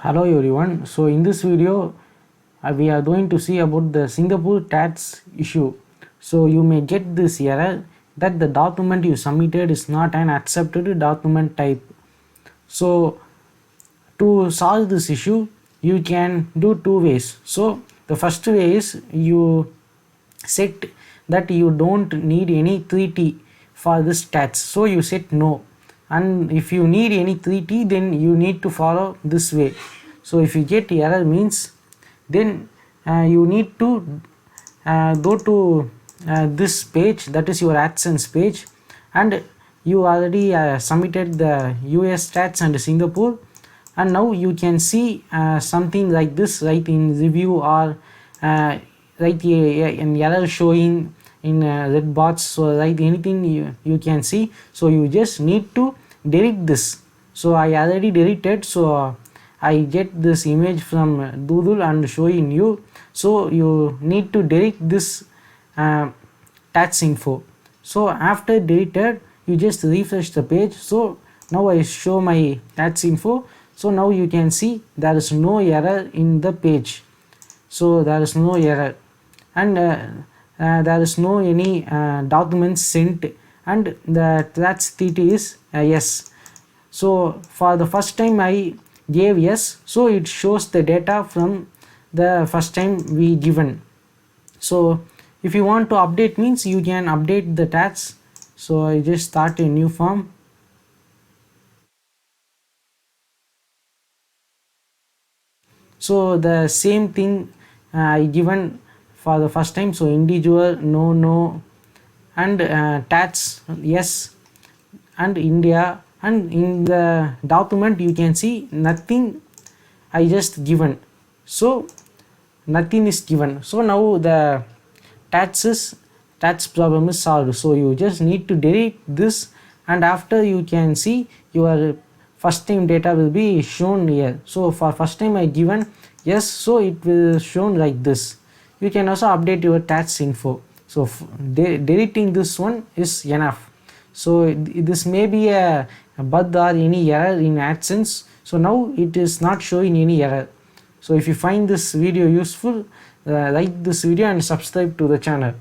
Hello everyone. So in this video we are going to see about the Singapore tax issue. So you may get this error that the document you submitted is not an accepted document type. So to solve this issue you can do two ways. So the first way is you set that you don't need any 3T for this tax, so you set no, and if you need any 3T then you need to follow this way. So if you get error means then you need to go to this page, that is your AdSense page, and you already submitted the US tax and Singapore, and now you can see something like this right in review or right an error showing in red box. So right anything you can see, so you just need to delete this. So I already deleted, so I get this image from Doodle and showing you. So you need to delete this tax info. So after deleted you just refresh the page. So now I show my tax info. So now you can see there is no error in the page. So there is no error, and there is no any documents sent, and the tax TT is yes. So for the first time I gave yes, so it shows the data from the first time we given. So if you want to update means you can update the tax. So I just start a new form. So the same thing I given for the first time. So individual no, and tax yes, and India, and in the document you can see nothing I just given. So nothing is given. So now the tax problem is solved. So you just need to delete this, and after you can see your first time data will be shown here. So for first time I given yes, so it will shown like this. You can also update your tax info. So deleting this one is enough. So this may be a bug or any error in AdSense. So now it is not showing any error. So if you find this video useful, like this video and subscribe to the channel.